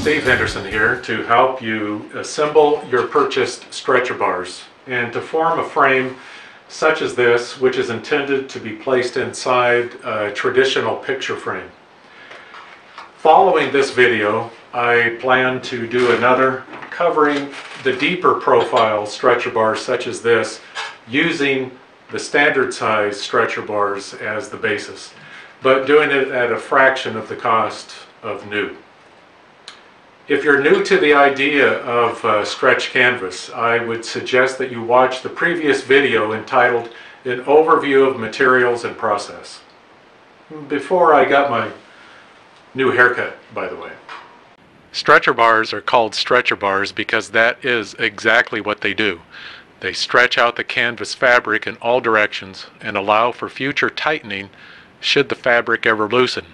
Steve Henderson here to help you assemble your purchased stretcher bars and to form a frame such as this, which is intended to be placed inside a traditional picture frame. Following this video, I plan to do another covering the deeper profile stretcher bars such as this, using the standard size stretcher bars as the basis, but doing it at a fraction of the cost of new. If you're new to the idea of stretch canvas, I would suggest that you watch the previous video entitled An Overview of Materials and Process. Before I got my new haircut, by the way. Stretcher bars are called stretcher bars because that is exactly what they do. They stretch out the canvas fabric in all directions and allow for future tightening should the fabric ever loosen.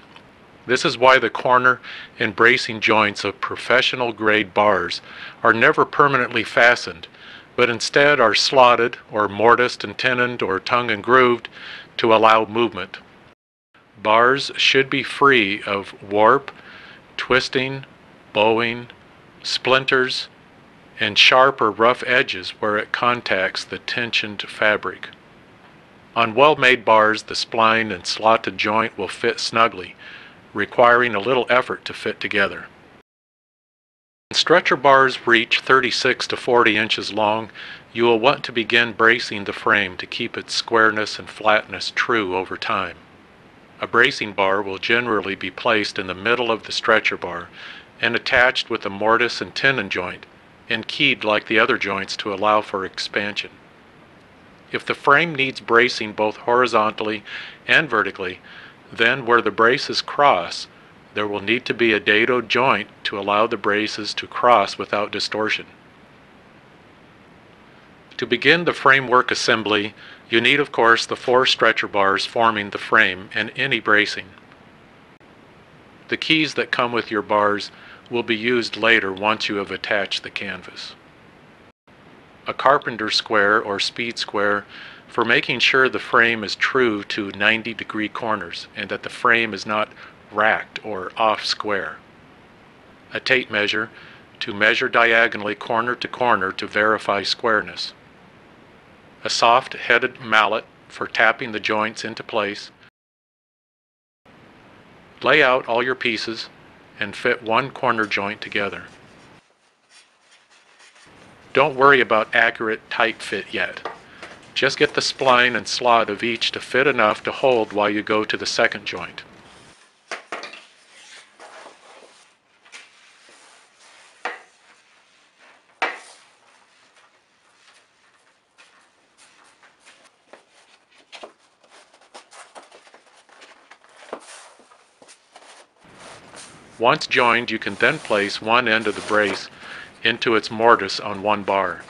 This is why the corner and bracing joints of professional grade bars are never permanently fastened, but instead are slotted or mortised and tenoned or tongue and grooved to allow movement. Bars should be free of warp, twisting, bowing, splinters, and sharp or rough edges where it contacts the tensioned fabric. On well-made bars, the spline and slotted joint will fit snugly, requiring a little effort to fit together. When stretcher bars reach 36 to 40 inches long, you will want to begin bracing the frame to keep its squareness and flatness true over time. A bracing bar will generally be placed in the middle of the stretcher bar and attached with a mortise and tenon joint and keyed like the other joints to allow for expansion. If the frame needs bracing both horizontally and vertically, then where the braces cross, there will need to be a dado joint to allow the braces to cross without distortion. To begin the framework assembly, you need of course the 4 stretcher bars forming the frame and any bracing. The keys that come with your bars will be used later once you have attached the canvas. A carpenter square or speed square for making sure the frame is true to 90-degree corners and that the frame is not racked or off square. A tape measure to measure diagonally corner to corner to verify squareness. A soft-headed mallet for tapping the joints into place. Lay out all your pieces and fit one corner joint together. Don't worry about accurate tight fit yet. Just get the spline and slot of each to fit enough to hold while you go to the second joint. Once joined, you can then place one end of the brace into its mortise on one bar.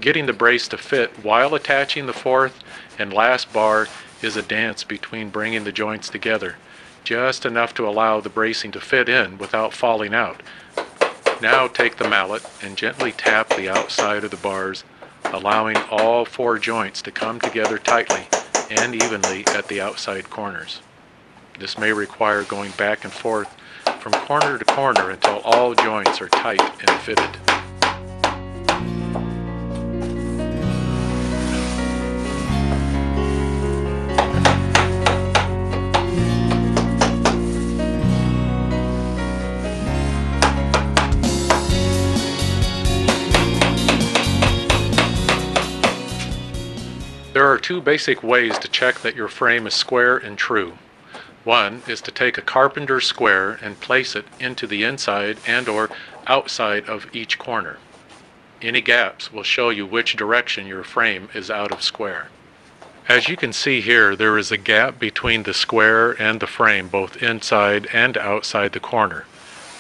Getting the brace to fit while attaching the 4th and last bar is a dance between bringing the joints together, just enough to allow the bracing to fit in without falling out. Now take the mallet and gently tap the outside of the bars, allowing all 4 joints to come together tightly and evenly at the outside corners. This may require going back and forth from corner to corner until all joints are tight and fitted. There are 2 basic ways to check that your frame is square and true. One is to take a carpenter square and place it into the inside and or outside of each corner. Any gaps will show you which direction your frame is out of square. As you can see here, there is a gap between the square and the frame both inside and outside the corner,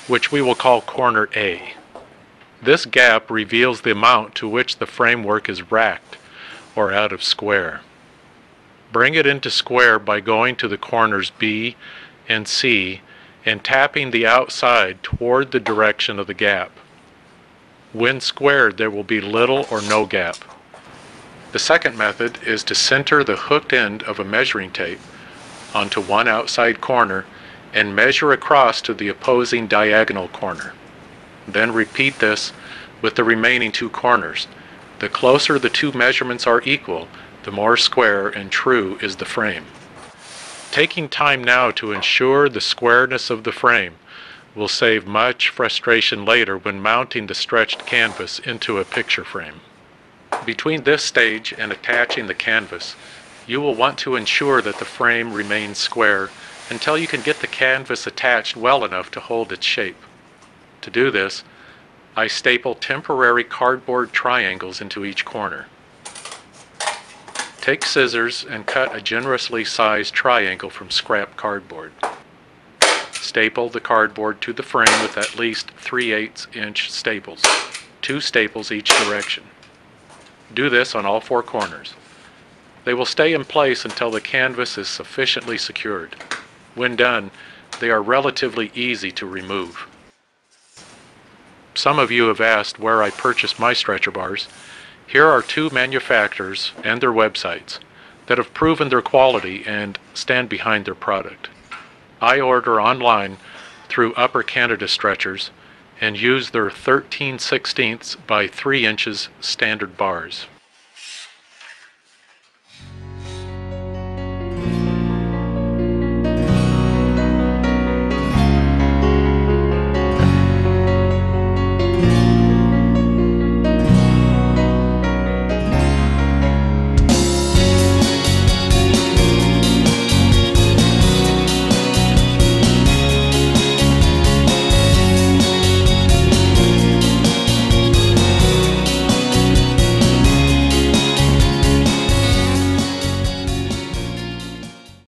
which we will call corner A. This gap reveals the amount to which the framework is racked or out of square. Bring it into square by going to the corners B and C and tapping the outside toward the direction of the gap. When squared, there will be little or no gap. The second method is to center the hooked end of a measuring tape onto one outside corner and measure across to the opposing diagonal corner. Then repeat this with the remaining two corners. The closer the two measurements are equal, the more square and true is the frame. Taking time now to ensure the squareness of the frame will save much frustration later when mounting the stretched canvas into a picture frame. Between this stage and attaching the canvas, you will want to ensure that the frame remains square until you can get the canvas attached well enough to hold its shape. To do this, I staple temporary cardboard triangles into each corner. Take scissors and cut a generously sized triangle from scrap cardboard. Staple the cardboard to the frame with at least 3/8 inch staples, 2 staples each direction. Do this on all 4 corners. They will stay in place until the canvas is sufficiently secured. When done, they are relatively easy to remove. Some of you have asked where I purchased my stretcher bars. Here are 2 manufacturers and their websites that have proven their quality and stand behind their product. I order online through Upper Canada Stretchers and use their 13/16 by 3 inches standard bars.